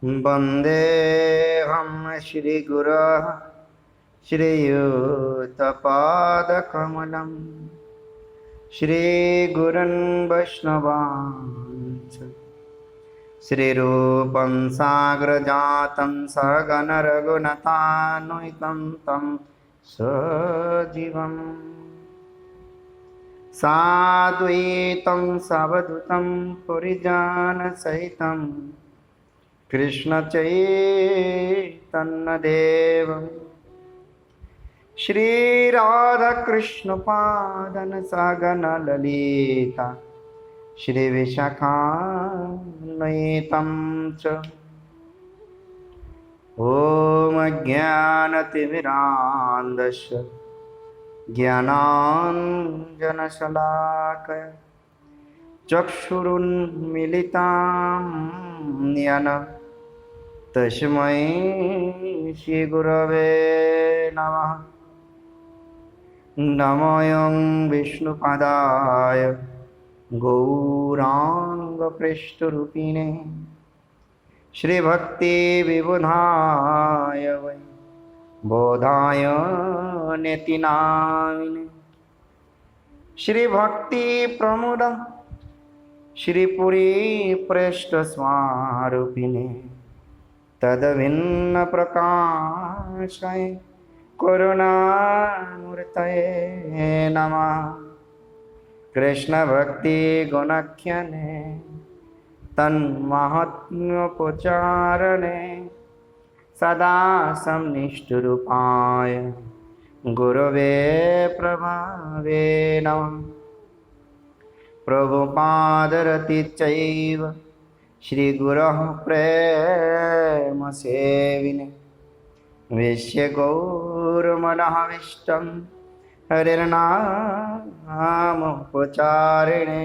वन्देऽहं श्रीगुरोः श्रीयुतपादकमलं श्रीगुरुन् वैष्णवांश्च श्रीरूपं साग्रजातं सहगणरघुनाथान्वितं तं सजीवम् साद्वैतं सावधूतं परिजनसहितं कृष्णचैतन्यदेवं श्रीराधाकृष्णपादं सहगणललिता श्रीविशाखान्वितं च। ॐ अज्ञानतिमिरान्धस्य ज्ञानाञ्जनशलाकया चक्षुरुन्मीलितं येन तस्मै श्रीगुरवे नमः। नमोऽयं विष्णुपादाय गौराङ्गपृष्ठरूपिणे श्रीभक्तिविबुधाय वै बोधाय नेतिनामिने श्रीभक्तिप्रमुद श्रीपुरीप्रेष्ठस्वारूपिणे तद्भिन्नप्रकाशाय करुणामूर्तये नमः। कृष्णभक्तिगुणाख्याने तन्माहात्म्योपचारणे सदा संनिष्ठरूपाय गुरवे प्रभावे नमः। प्रभुपादरतिचैव श्रीगुरोः प्रेमसेविने विश्वगौरमनःविष्टं हरिर्नामोपचारिणे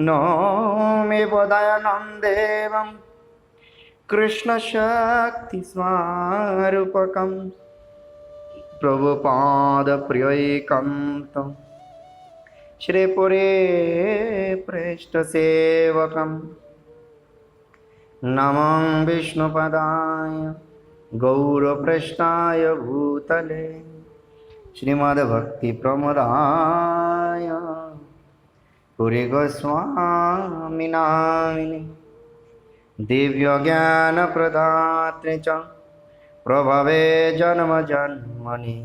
नौमि बोधायनं देवं कृष्णशक्तिस्वरूपकं प्रभुपादप्रियैकन्तं श्रीपुरीप्रेष्ठसेवकं नमो विष्णुपदाय गौरपृष्ठाय भूतले श्रीमद्भक्तिप्रमोदाय पुरीगोस्वामिनामिने दिव्यज्ञानप्रदात्रे च प्रभवे जन्मजन्मनि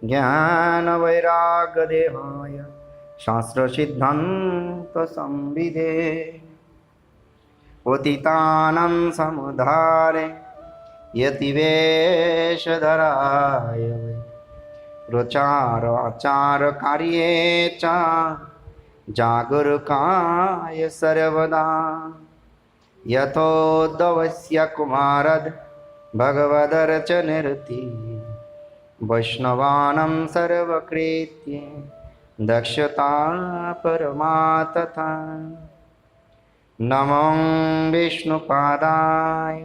ज्ञानवैराग्यदेहाय शास्त्रसिद्धान्तसंविदे पतितानां समुद्धारे यतिवेशधराय वै प्रचाराचारकार्ये च जागरूकाय सर्वदा यथोद्धवस्य कुमारद् भगवदर्चनरति वैष्णवानां सर्वकृत्ये दक्षता परमा तथा। नमो विष्णुपादाय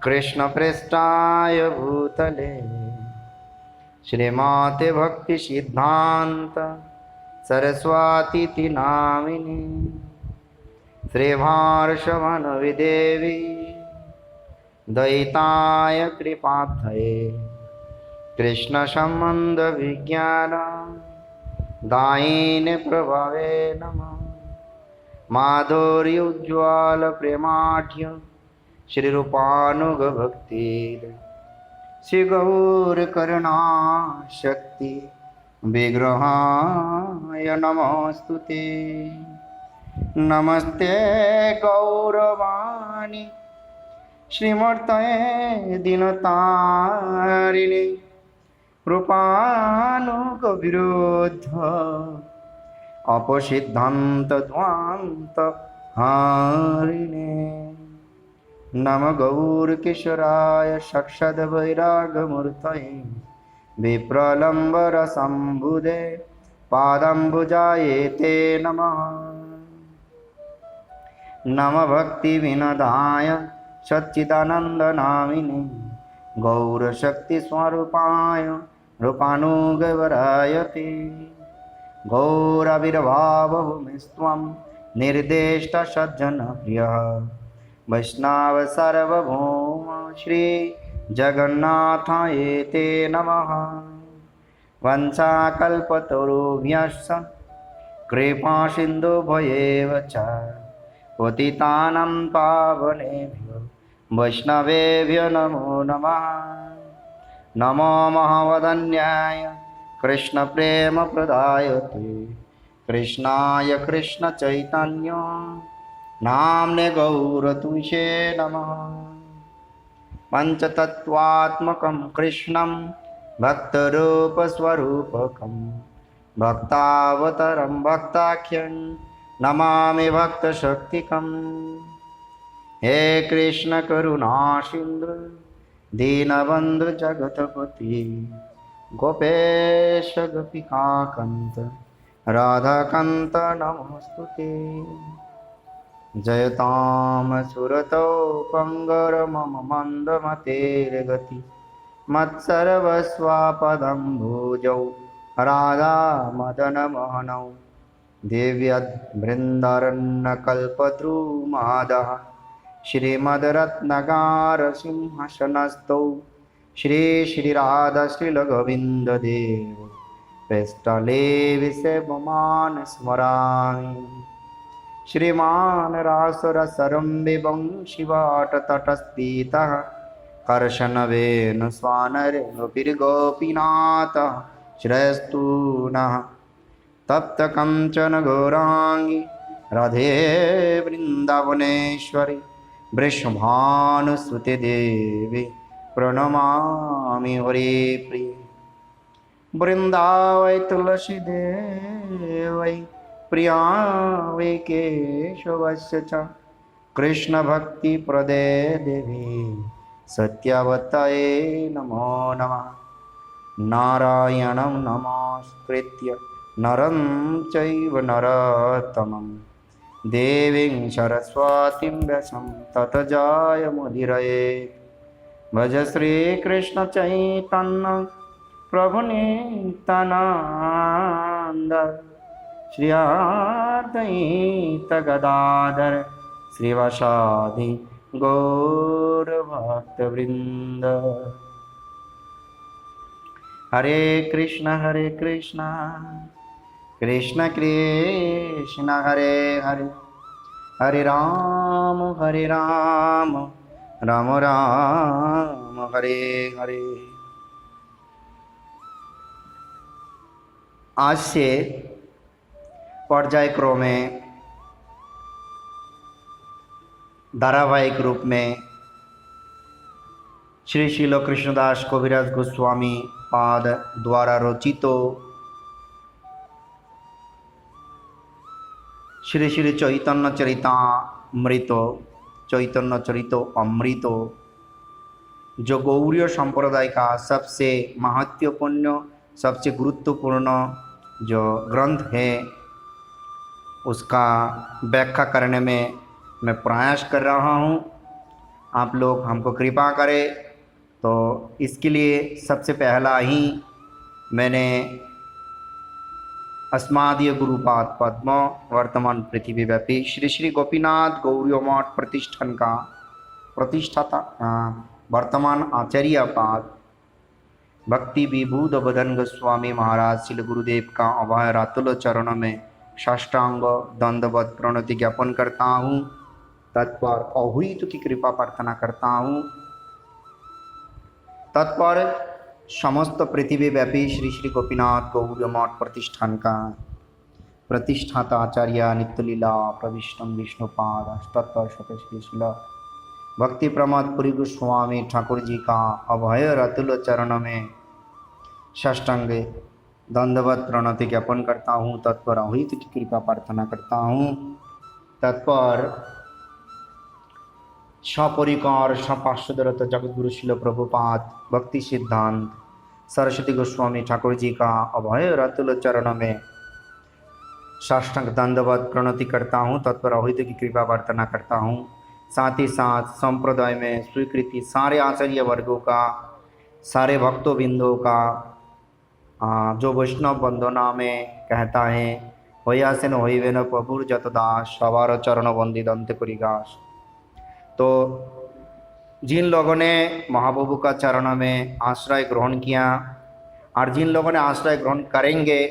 कृष्णप्रेष्ठाय भूतले श्रीमते भक्तिसिद्धान्त सरस्वती नामिने श्रीभार्षवनविदेवी दयिताय कृपार्थये कृष्णसम्बन्धविज्ञान दायिने प्रभवे नमः। माधुर्योज्ज्वल प्रेमाढ्य श्रीरूपानुगभक्तिर श्रीगौरकरुणाशक्ति विग्रहाय नमोस्तुते। नमस्ते गौरवाणी श्रीमूर्तये दीनतारिणे कृपानुगविरोध अपसिद्धान्तध्वान्त हारिणे। नम गौरकिशोराय साक्षाद्वैराग्यमूर्तये विप्रलम्बरसम्बुधे पादाम्बुजाये ते नमः। नम भक्तिविनोदाय सच्चिदानन्दनामिने गौरशक्तिस्वरूपाय रूपानुगवराय ते गौरविर्भावभूमिस्त्वं निर्देष्टसज्जनप्रियः वैष्णव सार्वभौम श्री जगन्नाथाय ते नमः। वंशाकल्पतरुभ्यश्च कृपा सिन्धुभ्येव च पतितानां पावनेभ्यो वैष्णवेभ्यो नमो नमः। नमो महावदन्याय कृष्णप्रेमप्रदायते कृष्णाय कृष्णचैतन्य नाम्ने गौरतुषे नमः। पञ्चतत्त्वात्मकं कृष्णं भक्तरूपस्वरूपकं भक्तावतारं भक्ताख्यं नमामि भक्तशक्तिकम्। हे कृष्ण करुणा सिन्धु दीनबन्धु जगतपति गोपेश गोपिकान्त राधाकान्त नमोऽस्तुते। जयतां सुरतौ पंगर मम मन्दमतेर्गति मत्सर्वस्वापदं भुजौ राधा मदन मोहनौ देव्यद्बृन्दारण्यकल्पद्रुमादः श्रीमद्रत्नगार सिंहासनस्थौ श्री श्रीराधा श्रीलगोविन्ददेव पेष्टले विषयमान स्मरामि। श्रीमान रासरसरम्बिबं शिवाटतटस्थितः कर्शनवेन स्वानरेणुभिर्गोपीनाथः श्रेष्ठो नः। तप्तकञ्चन गौराङ्गी राधे वृन्दावनेश्वरी वृषभानुसुते देवी प्रणमामि हरिप्रिये। वृन्दावै तुलसी देवै प्रिया वै केशवस्य च कृष्णभक्तिप्रदे देवी सत्यवतये नमो नमः। नारायणं नमस्कृत्य नरं चैव नरोत्तमं देवीं सरस्वतीं व्यासं ततो जयमुदीरये। भज श्रीकृष्ण चैतन्य प्रभु नित्यानन्द श्री अद्वैत गदाधर श्रीवासादि गौरभक्तवृन्द। हरे कृष्ण कृष्ण कृष्ण हरे हरे हरे राम राम राम हरे हरे। आज से पर्यायक्रमे धारावाहिक रूप में श्री श्रील कृष्णदास कविराज गोस्वामी पाद द्वारा रचित श्री श्री चैतन्य चरितामृत चैतन्य चरित अमृत जो गौड़ीय संप्रदाय का सबसे महत्वपूर्ण सबसे गुरुत्वपूर्ण जो ग्रंथ है उसका व्याख्या करने में मैं प्रयास कर रहा हूँ। आप लोग हमको कृपा करें। तो इसके लिए सबसे पहला ही मैंने अस्मादीय गुरुपाद पद्म वर्तमान पृथ्वीव्यापी श्री श्री गोपीनाथ गौड़ीय मठ प्रतिष्ठान का प्रतिष्ठाता वर्तमान आचार्य पाद भक्ति विभूत बदन गोस्वामी महाराज श्री गुरुदेव का अभय रातुल चरण में साष्टांग दंडवत प्रणति ज्ञापन करता हूँ। तत्पर अहुइत की कृपा प्रार्थना करता हूँ। तत्पर समस्त पृथ्वी व्यापी श्री श्री गोपीनाथ गौड़ीय मठ प्रतिष्ठान का प्रतिष्ठाता आचार्य नित्यलीला प्रविष्टम विष्णुपाद अष्टोत्तर शतश्री भक्ति प्रमोद पुरी गोस्वामी ठाकुर जी का अभय रतुल चरण में साष्टांग दंडवत प्रणति ज्ञापन करता हूँ। तत्पर अहित की कृपा प्रार्थना करता हूँ। तत्पर सपरिकर सपार्षदरत जगतगुरु शिल प्रभुपाद भक्ति सिद्धांत सरस्वती गोस्वामी ठाकुर जी का अभय रतुल चरण में साष्टांग दंडवत प्रणति करता हूँ। तत्पर अहित की कृपा प्रार्थना करता हूँ। साथ ही साथ संप्रदाय में स्वीकृति सारे आचार्य वर्गों का सारे भक्तों बिंदुओं का जो वैष्णव वंदना में कहता है होयासेन होइबेन प्रभुर जत दास सवार चरण बंदी दंते करी घास। तो जिन लोगों ने महाप्रभु का चरणों में आश्रय ग्रहण किया और जिन लोगों ने आश्रय ग्रहण करेंगे,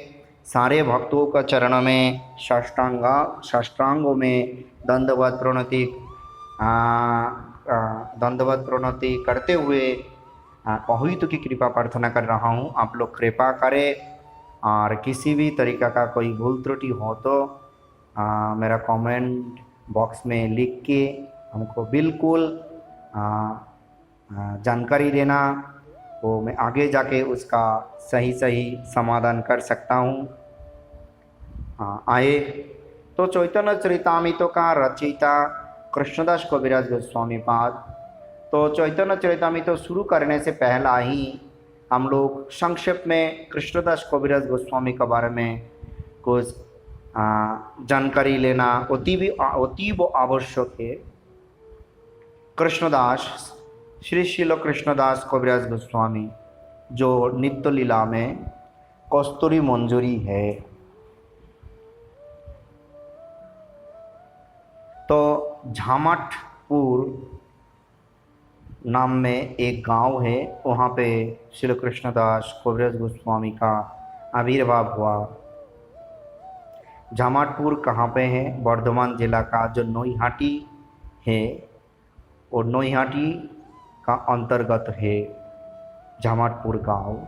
सारे भक्तों का चरणों में साष्टांगों में दंडवत प्रणति करते हुए अहितु की कृपा प्रार्थना कर रहा हूँ। आप लोग कृपा करें और किसी भी तरीका का कोई भूल त्रुटि हो तो मेरा कमेंट बॉक्स में लिख के हमको बिल्कुल जानकारी देना, वो मैं आगे जाके उसका सही समाधान कर सकता हूँ। आए तो चैतन्य चरितामृत का रचयिता कृष्णदास कविराज गोस्वामी पाद। तो चैतन्य चरितामृत शुरू करने से पहला ही हम लोग संक्षेप में कृष्णदास कविराज गोस्वामी के बारे में कुछ जानकारी लेना अतीव आवश्यक है। कृष्णदास श्री शिल कृष्णदास कविराज गोस्वामी जो नित्य लीला में कस्तूरी मंजूरी है। तो झामटपुर नाम में एक गांव है, वहाँ पे श्री कृष्णदास कविराज गोस्वामी का आविर्भाव हुआ। झामटपुर कहाँ पे है? वर्धमान जिला का जो नोईहाटी है, और नोईहाटी का अंतर्गत है झामटपुर गांव।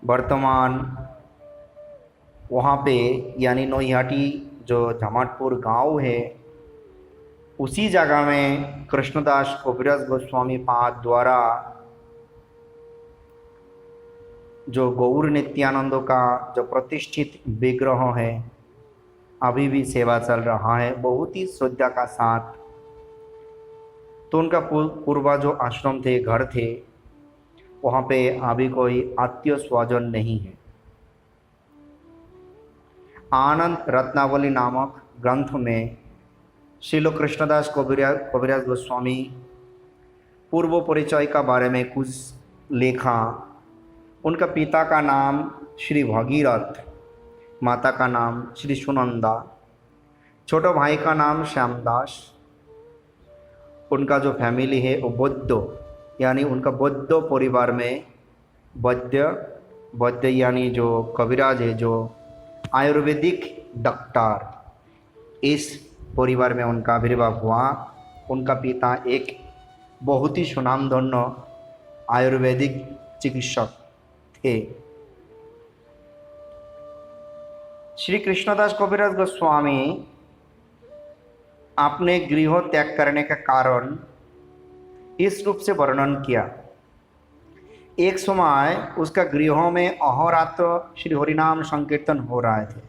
वर्तमान वहाँ पे यानी नोईहाटी जो झामटपुर गांव है, उसी जगह में कृष्णदास कविराज गोस्वामी पाद द्वारा जो गौर नित्यानंद का जो प्रतिष्ठित विग्रह है, अभी भी सेवा चल रहा है बहुत ही श्रद्धा का साथ। तो उनका पूर्वा जो आश्रम थे, घर थे, वहाँ पे अभी कोई आत्मीय स्वजन नहीं है। आनंद रत्नावली नामक ग्रंथ में श्रील कृष्णदास कविराज गोस्वामी पूर्व परिचय का बारे में कुछ लिखा। उनका पिता का नाम श्री भगीरथ, माता का नाम श्री सुनंदा, छोटा भाई का नाम श्यामदास। उनका जो फैमिली है वो बौद्ध, यानी उनका बौद्ध परिवार में बौद्ध यानी जो कविराज है, जो आयुर्वेदिक डॉक्टर, इस परिवार में उनका आविर्भाव हुआ। उनका पिता एक बहुत ही सुनामधन्य आयुर्वेदिक चिकित्सक थे। श्री कृष्णदास कविराज गोस्वामी अपने गृह त्याग करने का कारण इस रूप से वर्णन किया। एक समय उसका गृहों में अहोरात्र श्री हरिनाम संकीर्तन हो रहे थे।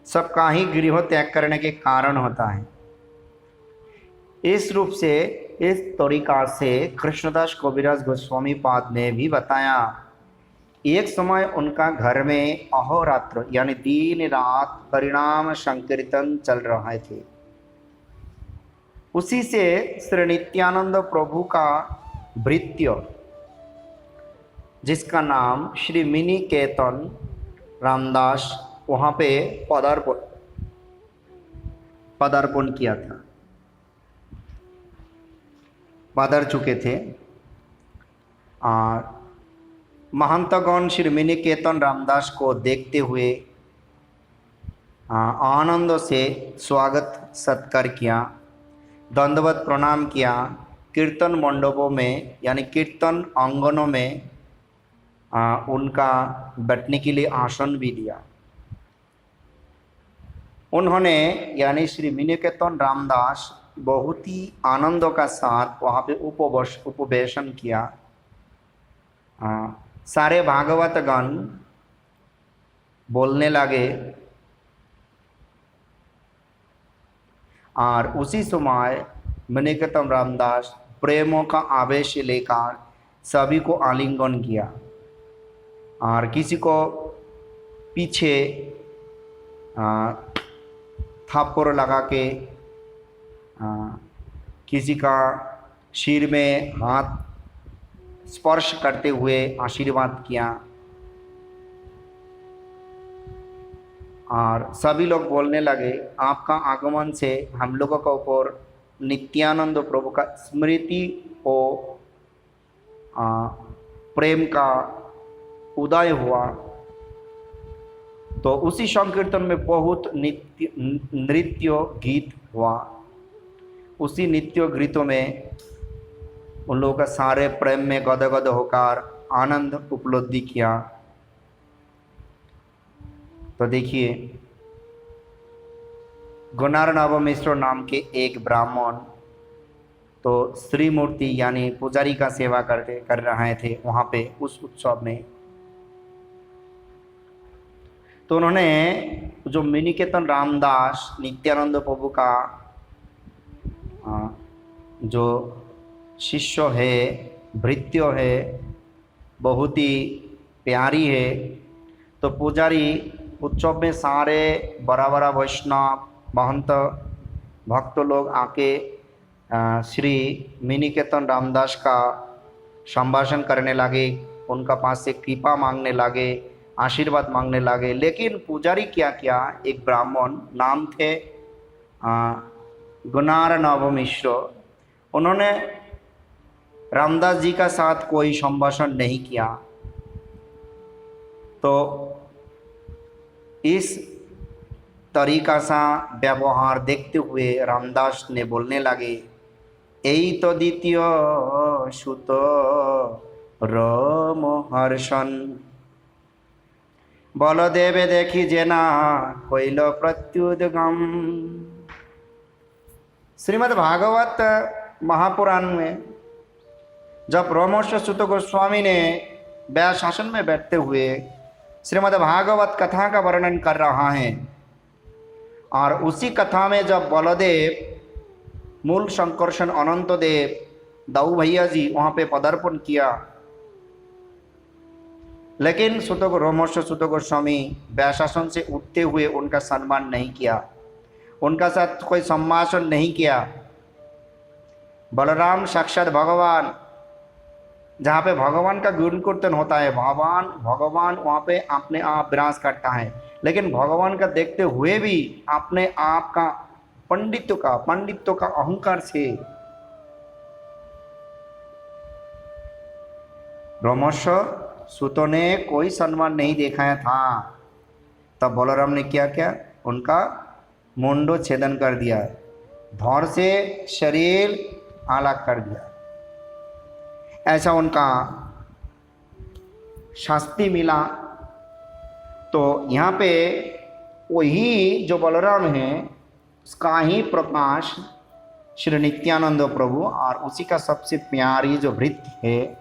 सबका ही गृह त्याग करने के कारण होता है। इस रूप से, इस तरीका से कृष्णदास कविराज गोस्वामी पाद ने भी बताया, एक समय उनका घर में अहोरात्र यानी दिन रात हरिनाम संकीर्तन चल रहे थे। उसी से श्री नित्यानंद प्रभु का भृत्य, जिसका नाम श्री मिनी केतन रामदास, वहाँ पे पदार्पण किया था, पधार चुके थे। और महंतगण श्री मिनिकेतन रामदास को देखते हुए आनंद से स्वागत सत्कार किया, दंडवत प्रणाम किया। कीर्तन मंडपों में यानी कीर्तन आंगनों में उनका बैठने के लिए आसन भी दिया। उन्होंने यानी श्री मिनिकेतन रामदास बहुत ही आनंद का साथ वहाँ पे उपवेशन किया। सारे भागवतगण बोलने लगे और उसी समय मिनिकेतन रामदास प्रेमों का आवेश लेकर सभी को आलिंगन किया और किसी को पीछे थाप्पड़ लगा के, किसी का सिर में हाथ स्पर्श करते हुए आशीर्वाद किया। और सभी लोग बोलने लगे, आपका आगमन से हम लोगों के ऊपर नित्यानंद प्रभु का स्मृति और प्रेम का उदय हुआ। तो उसी संकीर्तन में बहुत नृत्य गीत हुआ। उसी नृत्य गीतों में उन लोगों का सारे प्रेम में गदगद होकर आनंद उपलब्धि किया। तो देखिए, गुणार्णव मिश्र नाम के एक ब्राह्मण तो श्री मूर्ति यानी पुजारी का सेवा कर रहे थे वहाँ पे उस उत्सव में। तो उन्होंने जो मिनिकेतन रामदास नित्यानंद प्रभु का जो शिष्य है, भृत्य है, बहुत ही प्यारी है। तो पुजारी उत्सव में सारे बड़ा बड़ा वैष्णव महंत भक्त लोग आके श्री मिनिकेतन रामदास का संभाषण करने लगे, उनका पास से कृपा मांगने लगे, आशीर्वाद मांगने लगे। लेकिन पुजारी क्या किया, एक ब्राह्मण नाम थे गुणार्णव मिश्र, उन्होंने रामदास जी का साथ कोई संभाषण नहीं किया। तो इस तरीका सा व्यवहार देखते हुए रामदास ने बोलने लगे, यही तो द्वितीय सुत रोमहर्षण बलदेवे देखी जेना कोइल प्रत्युद्गम। श्रीमद् भागवत महापुराण में जब रोमहर्षि सुत गोस्वामी ने व्यास शासन में बैठते हुए श्रीमद् भागवत कथा का वर्णन कर रहा है, और उसी कथा में जब बलदेव मूल शंकरशन अनंत देव दाऊ भैया जी वहाँ पे पदार्पण किया, लेकिन रोमहर्षि सुत गोस्वामी व्यास शासन से उठते हुए उनका सम्मान नहीं किया, उनका साथ कोई संभाषण नहीं किया। बलराम साक्षात भगवान, जहाँ पे भगवान का गुण कीर्तन होता है, भगवान वहाँ पे अपने आप विराज करता है, लेकिन भगवान का देखते हुए भी अपने आप का पंडित्व का अहंकार से रोमहर्षि सुतों ने कोई सम्मान नहीं दिखाया था। तब बलराम ने क्या उनका मुंडो छेदन कर दिया, धौर से शरीर अलग कर दिया। ऐसा उनका शास्ति मिला। तो यहाँ पे वही जो बलराम है उसका ही प्रकाश श्री नित्यानंद प्रभु और उसी का सबसे प्यारी जो भृत्य है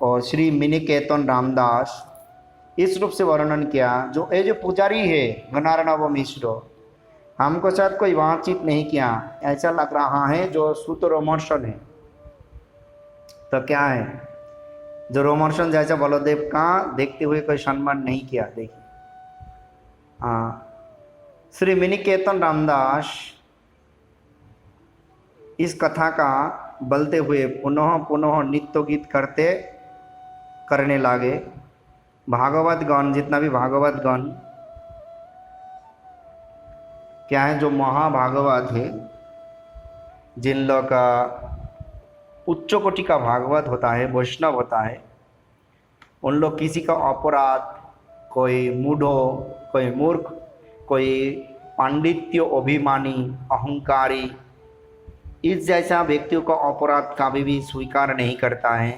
और श्री मिनिकेतन रामदास, इस रूप से वर्णन किया। जो ये जो पुजारी है गुणार्णव मिश्र, हमको साथ कोई बातचीत नहीं किया, ऐसा लग रहा है जो सुत रोमहर्षण है। तो क्या है, जो रोमहर्षण जैसा बलदेव का देखते हुए कोई सम्मान नहीं किया। देखिए श्री मिनिकेतन रामदास इस कथा का बलते हुए पुनः नित्य गीत करने लगे। भागवत गण, जितना भी भागवत गण क्या है, जो महाभागवत है, जिन लोग का उच्च कोटि का भागवत होता है, वैष्णव होता है, उन लोग किसी का अपराध, कोई मूढ़ो, कोई मूर्ख, कोई पांडित्य अभिमानी अहंकारी, इस जैसा व्यक्तियों का अपराध कभी भी स्वीकार नहीं करता है।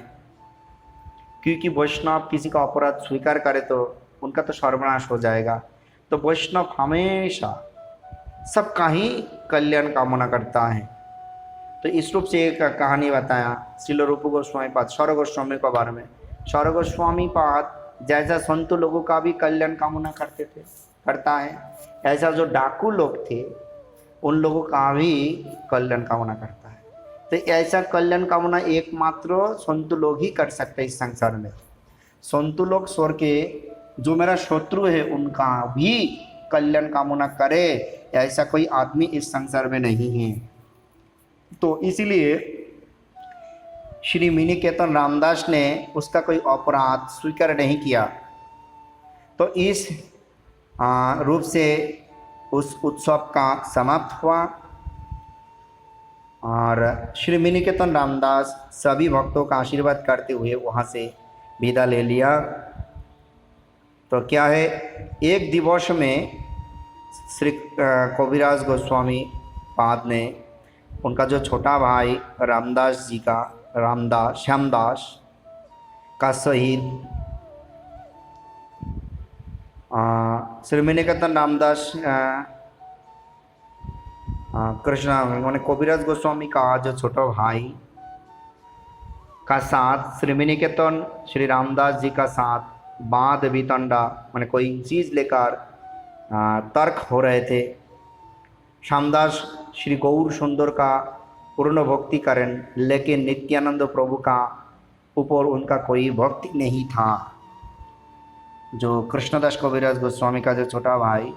क्योंकि वैष्णव किसी का अपराध स्वीकार करे तो उनका तो सर्वनाश हो जाएगा। तो वैष्णव हमेशा सबका ही कल्याण कामना करता है। तो इस रूप से एक कहानी बताया श्रील रूप गोस्वामी पाद सौर गोस्वामी के बारे में। सौर गोस्वामी पाद जैसा संत लोगों का भी कल्याण कामना करता है, ऐसा जो डाकू लोग थे उन लोगों का भी कल्याण कामना करता है। तो ऐसा कल्याण कामना एकमात्र संत लोग ही कर सकते हैं इस संसार में। संत लोग स्वर्ग के जो मेरा शत्रु है उनका भी कल्याण कामना करे, ऐसा कोई आदमी इस संसार में नहीं है। तो इसीलिए श्री मिनिकेतन रामदास ने उसका कोई अपराध स्वीकार नहीं किया। तो इस रूप से उस उत्सव का समाप्त हुआ और श्री मिनिकेतन रामदास सभी भक्तों का आशीर्वाद करते हुए वहाँ से विदा ले लिया। तो क्या है, एक दिवस में श्री कबीराज गोस्वामी पाद ने उनका जो छोटा भाई रामदास जी का श्यामदास का सहित श्री मिनिकेतन रामदास कृष्ण मैंने कबीराज गोस्वामी का जो छोटा भाई का साथ श्री मिनिकेतन श्री रामदास जी का साथ वाद वितंडा मैंने कोई चीज़ लेकर तर्क हो रहे थे। श्यामदास श्री गौर सुंदर का पूर्ण भक्ति करें, लेकिन नित्यानंद प्रभु का ऊपर उनका कोई भक्ति नहीं था। जो कृष्णदास कबीराज गोस्वामी का जो छोटा भाई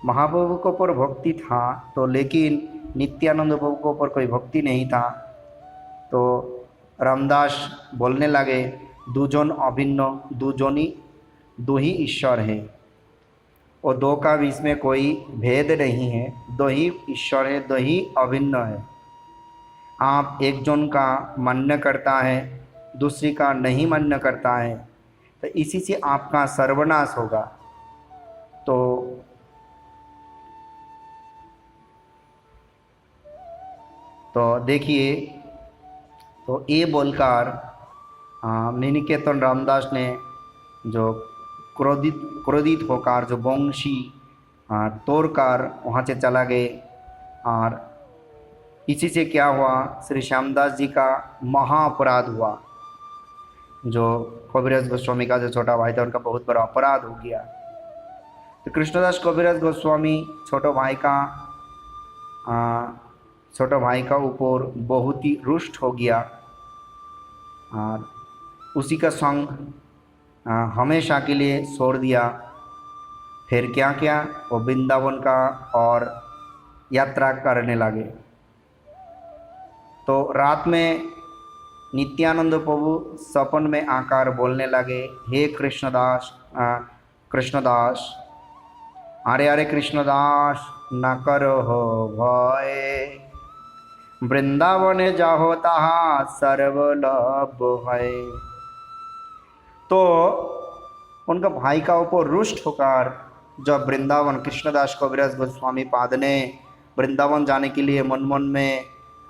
महाप्रभु के ऊपर भक्ति था, तो लेकिन नित्यानंद प्रभु के ऊपर कोई भक्ति नहीं था। तो रामदास बोलने लगे, दुजन अभिन्न, दो ही ईश्वर है और दो का बीच में कोई भेद नहीं है, दो ही ईश्वर है, दो ही अभिन्न है। आप एक जन का मान्य करता है, दूसरी का नहीं मान्य करता है, तो इसी से आपका सर्वनाश होगा। तो देखिए, तो ये बोलकर मिनिकेतन रामदास ने जो क्रोधित होकर जो वंशी तोड़कर वहाँ से चला गए। और इसी से क्या हुआ, श्री श्यामदास जी का महाअपराध हुआ। जो कबीराज गोस्वामी का जो छोटा भाई था उनका बहुत बड़ा अपराध हो गया। तो कृष्णदास कबीराज गोस्वामी छोटे भाई का ऊपर बहुत ही रुष्ट हो गया और उसी का संग हमेशा के लिए छोड़ दिया। फिर क्या किया, वो वृंदावन का और यात्रा करने लगे। तो रात में नित्यानंद प्रभु सपन में आकर बोलने लगे, हे कृष्णदास, अरे कृष्णदास न करो हो भय, वृंदावन जाहो तहा सर्वलभ है। तो उनका भाई का ऊपर रुष्ट होकर जब वृंदावन कृष्णदास कबीराज गोस्वामी पाद ने वृंदावन जाने के लिए मन में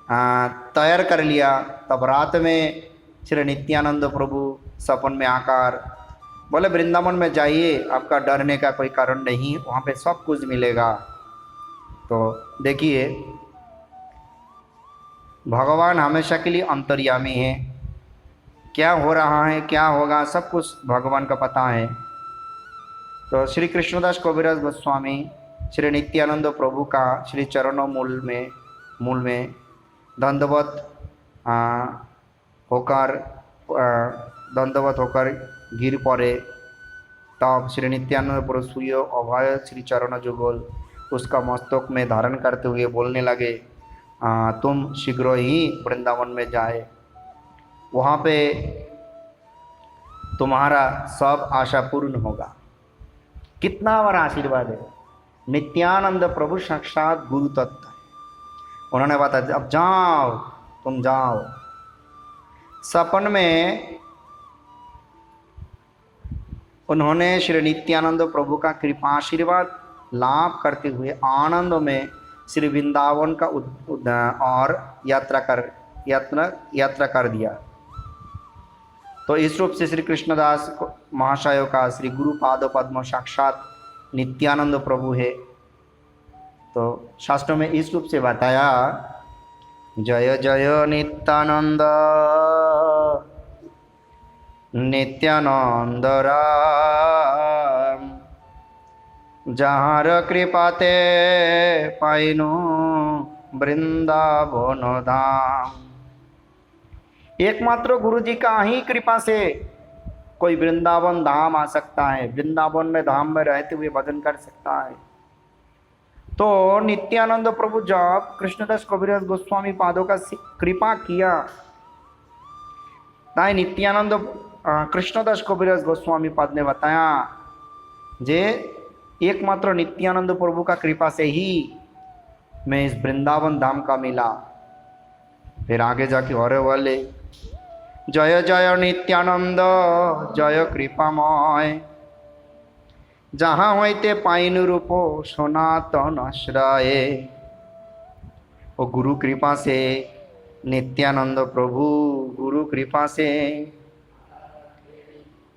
तैयार कर लिया, तब रात में श्री नित्यानंद प्रभु सपन में आकर बोले, वृंदावन में जाइए, आपका डरने का कोई कारण नहीं, वहाँ पे सब कुछ मिलेगा। तो देखिए, भगवान हमेशा के लिए अंतर्यामी है, क्या हो रहा है क्या होगा सब कुछ भगवान का पता है। तो श्री कृष्णदास कबीराज गोस्वामी श्री नित्यानंद प्रभु का श्री चरणों मूल में दंडवत होकर गिर पड़े। तब श्री नित्यानंद प्रभु सूर्य अभय श्री चरण जुगल उसका मस्तक में धारण करते हुए बोलने लगे, तुम शीघ्र ही वृंदावन में जाए, वहाँ पे तुम्हारा सब आशा पूर्ण होगा। कितना बड़ा आशीर्वाद है। नित्यानंद प्रभु साक्षात गुरु तत्व है। उन्होंने बताया, अब जाओ, तुम जाओ। सपन में उन्होंने श्री नित्यानंद प्रभु का कृपा आशीर्वाद लाभ करते हुए आनंद में श्री वृंदावन का और यात्रा कर दिया। तो इस रूप से श्री कृष्णदास महाशयों का श्री गुरु पाद पद्म साक्षात नित्यानंद प्रभु है। तो शास्त्रों में इस रूप से बताया, जय जय नित्यानंद नित्यानंद राम, जहार कृपाते पाइनु वृंदावन धाम। एकमात्र गुरु जी का ही कृपा से कोई वृंदावन धाम आ सकता है, वृंदावन में धाम में रहते हुए भजन कर सकता है। तो नित्यानंद प्रभु जब कृष्णदास कबीराज गोस्वामी पादों का कृपा किया, ताई नित्यानंद कृष्णदास कबीराज गोस्वामी पाद ने बताया, जे एकमात्र नित्यानंद प्रभु का कृपा से ही मैं इस वृंदावन धाम का मिला। फिर आगे जाके और वाले जय जय नित्यानंद जय कृपामय, जहाँ होते पाइन रूप सनातन आश्रय। वो गुरु कृपा से नित्यानंद प्रभु, गुरु कृपा से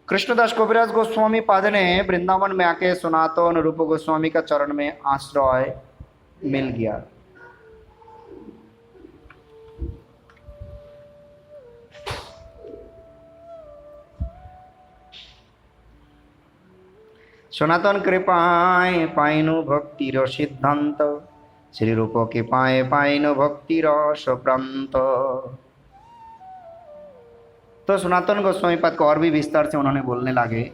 कृष्णदास कविराज गोस्वामी पाद ने वृंदावन में आके सनातन रूप गोस्वामी का चरण में आश्रय मिल गया। सनातन कृपाए पाइनु भक्ति र सिद्धांत, श्री रूप के पाए पाइनु भक्ति रस प्रांत। तो सनातन गोस्वामी पद को और भी विस्तार से उन्होंने बोलने लगे।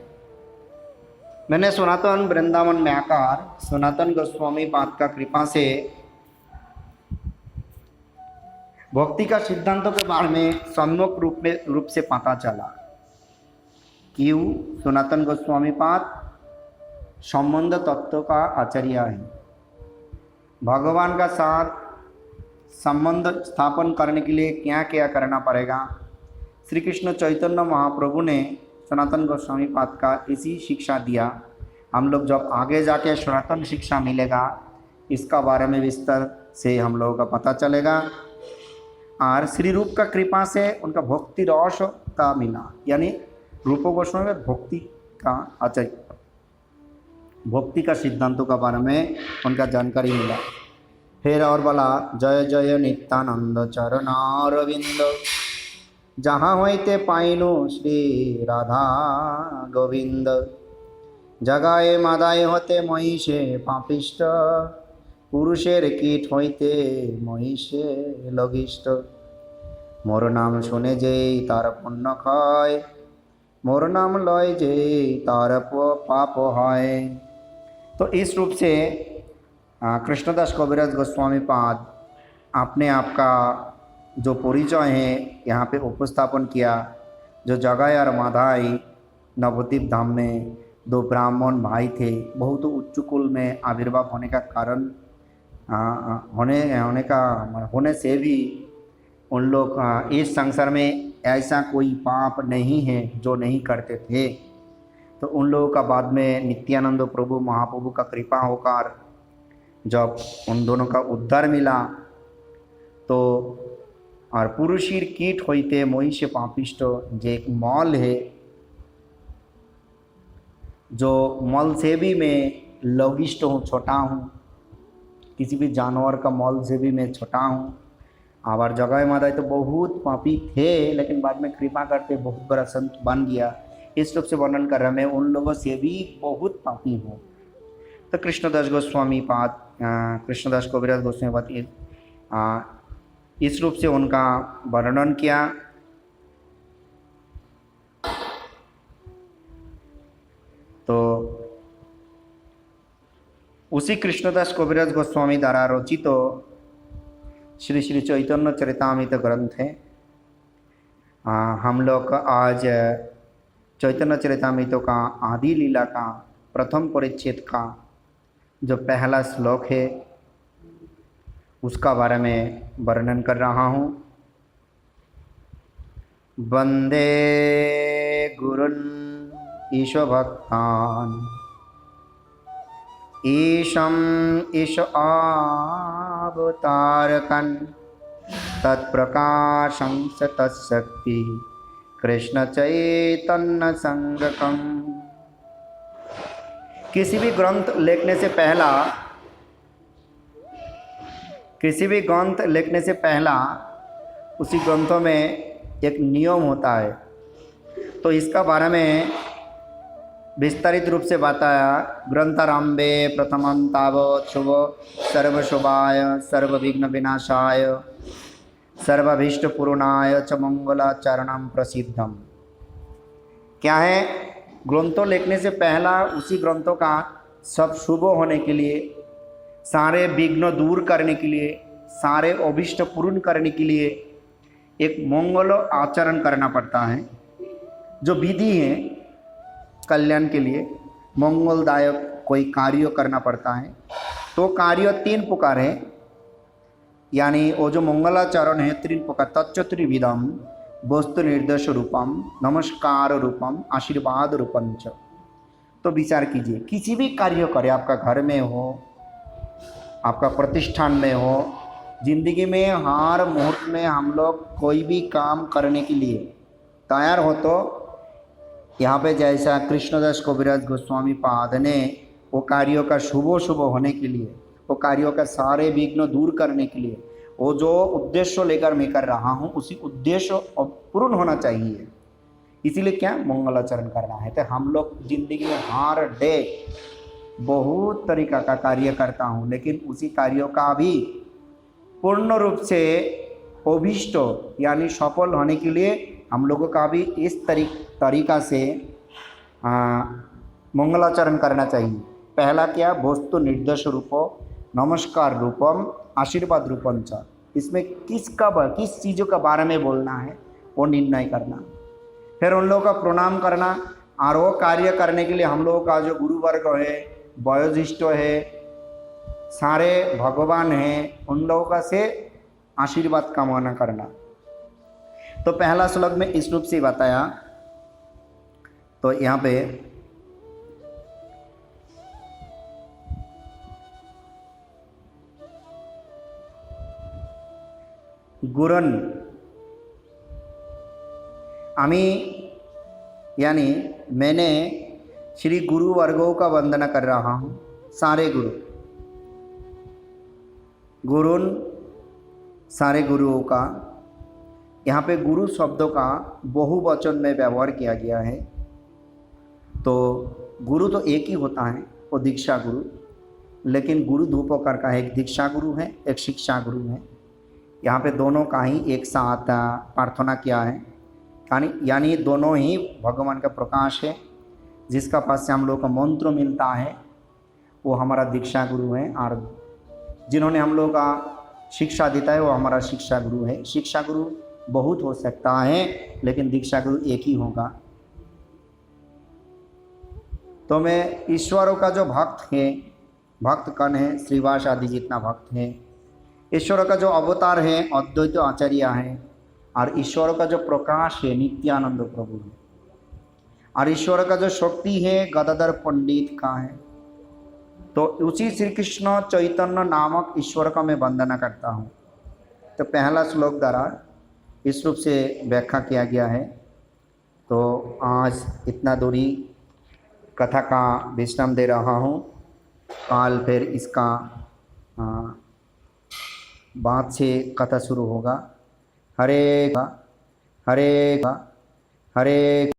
मैंने सनातन वृंदावन में आकर सनातन गोस्वामी पाद का कृपा से भक्ति का सिद्धांतों के बारे में सम्यक रूप से पता चला। क्यों? सनातन गोस्वामी पाद संबंध तत्व का आचार्य है। भगवान का साथ संबंध स्थापन करने के लिए क्या क्या करना पड़ेगा, श्री कृष्ण चैतन्य महाप्रभु ने सनातन गोस्वामी पाद का इसी शिक्षा दिया। हम लोग जब आगे जाके सनातन शिक्षा मिलेगा इसका बारे में विस्तार से हम लोगों का पता चलेगा। और श्री रूप का कृपा से उनका भक्ति रस का मिला, यानी रूप गोस्वामी भक्ति का आचार्य, भक्ति का सिद्धांतों का बारे में उनका जानकारी मिला। फिर और बोला जय जय नित्यानंद चरणारविंद, जहाँ होते पाइनु श्री राधा गोविंद। जगाए मादाय होते महिषे पापिष्ट, पुरुषेर कीट होते महिषे लघिष्ठ। मोर नाम शुने जे तार पुण्य खाय, मोर नाम लय जे तार पाप है। तो इस रूप से कृष्णदास कविराज गोस्वामी पाद अपने आप का जो परिचय है यहाँ पे उपस्थापन किया। जो जगाई और माधाई नवद्वीप धाम में दो ब्राह्मण भाई थे, बहुत उच्च कुल में आविर्भाव होने का कारण होने से भी उन लोग इस संसार में ऐसा कोई पाप नहीं है जो नहीं करते थे। तो उन लोगों का बाद में नित्यानंद प्रभु महाप्रभु का कृपा होकर जब उन दोनों का उद्धार मिला तो और पुरुषीर कीट होते महिष पापिष्ट, जो एक मॉल है, जो मॉल से भी मैं लघिष्ठ हूँ, छोटा हूँ, किसी भी जानवर का मॉल से भी मैं छोटा हूँ। और जगाई मादाई तो बहुत पापी थे, लेकिन बाद में कृपा करते बहुत बड़ा संत बन गया। इस रूप से वर्णन कर रहा मैं उन लोगों से भी बहुत पापी हूँ। तो कृष्णदास गोस्वामी पाद, कृष्णदास कविराज गोस्वामी पाद इस रूप से उनका वर्णन किया। तो उसी कृष्णदास कविराज गोस्वामी द्वारा रचित तो श्री श्री चैतन्य चरितामृत ग्रंथ है। हम लोग आज चैतन्य चरितामृत का आदि लीला का प्रथम परिच्छेद का जो पहला श्लोक है उसका बारे में वर्णन कर रहा हूँ। वंदे गुरुन् ईशो भक्तान्, ईशम् ईश अवतारकन्, तत्प्रकाशं स तत्शक्ति कृष्ण चैतन्य संगकम्। किसी भी ग्रंथ लिखने से पहला उसी ग्रंथों में एक नियम होता है। तो इसका बारे में विस्तारित रूप से बताया। ग्रंथारंभे प्रथमं तावत् शुभ सर्वशुभाय सर्वविघ्न विनाशाय सर्वाभीष्ट पूर्णाय च मंगलाचरणं प्रसिद्धम। क्या है? ग्रंथों लिखने से पहला उसी ग्रंथों का सब शुभ होने के लिए, सारे विघ्न दूर करने के लिए, सारे अभीष्ट पूर्ण करने के लिए एक मंगल आचरण करना पड़ता है। जो विधि है कल्याण के लिए, मंगलदायक कोई कार्य करना पड़ता है तो कार्य 3 प्रकार है, यानी वो जो मंगलाचरण है 3 प्रकार, तच्चत्रिविधम वस्तु निर्देश रूपम, नमस्कार रूपम, आशीर्वाद रूपम च। तो विचार कीजिए, किसी भी कार्य करें, आपका घर में हो, आपका प्रतिष्ठान में हो, जिंदगी में हर मुहूर्त में हम लोग कोई भी काम करने के लिए तैयार हो, तो यहाँ पे जैसा कृष्णदास कविराज गोस्वामी पाद ने वो कार्यों का शुभ होने के लिए, वो कार्यों का सारे विघ्न दूर करने के लिए, वो जो उद्देश्य लेकर मैं कर रहा हूँ उसी उद्देश्य पूर्ण होना चाहिए, इसीलिए क्या मंगलाचरण करना है। तो हम लोग जिंदगी में हर डे बहुत तरीका का कार्य करता हूँ, लेकिन उसी कार्यों का भी पूर्ण रूप से अभीष्ट यानी सफल होने के लिए हम लोगों का भी इस तरीका से मंगलाचरण करना चाहिए। पहला क्या, वस्तु निर्देश रूपो, नमस्कार रूपम, आशीर्वाद रूपम च। इसमें किस चीज़ों का बारे में बोलना है वो निर्णय करना, फिर उन लोगों का प्रणाम करना, और वो कार्य करने के लिए हम लोगों का जो गुरु वर्ग है, वयोज्येष्ठ है, सारे भगवान हैं, उन लोगों का से आशीर्वाद कामना करना। तो पहला श्लोक में इस रूप से बताया। तो यहाँ पे गुरन यानी मैंने श्री गुरु वर्गों का वंदना कर रहा हूँ, सारे गुरुन सारे गुरुओं का। यहाँ पे गुरु शब्दों का बहुवचन में व्यवहार किया गया है। तो गुरु तो एक ही होता है, वो दीक्षा गुरु, लेकिन गुरु दो प्रकार का है, एक दीक्षा गुरु है, एक शिक्षा गुरु है। यहाँ पे दोनों का ही एक साथ प्रार्थना किया है, यानी दोनों ही भगवान का प्रकाश है, जिसका पास से हम लोग का मंत्र मिलता है वो हमारा दीक्षा गुरु है, और जिन्होंने हम लोग का शिक्षा देता है वो हमारा शिक्षा गुरु है। शिक्षा गुरु बहुत हो सकता है, लेकिन दीक्षा गुरु एक ही होगा। तो मैं ईश्वरों का जो भक्त है, भक्त कण है, श्रीवास आदि जितना भक्त है, ईश्वर का जो अवतार है अद्वैत आचार्य है, और ईश्वर का जो प्रकाश है नित्यानंद प्रभु है, और ईश्वर का जो शक्ति है गदाधर पंडित का है। तो उसी श्री कृष्ण चैतन्य नामक ईश्वर का मैं वंदना करता हूँ। तो पहला श्लोक द्वारा इस रूप से व्याख्या किया गया है। तो आज इतना दूरी कथा का विश्राम दे रहा हूँ, काल फिर इसका बाद से कथा शुरू होगा। हरे हरे हरे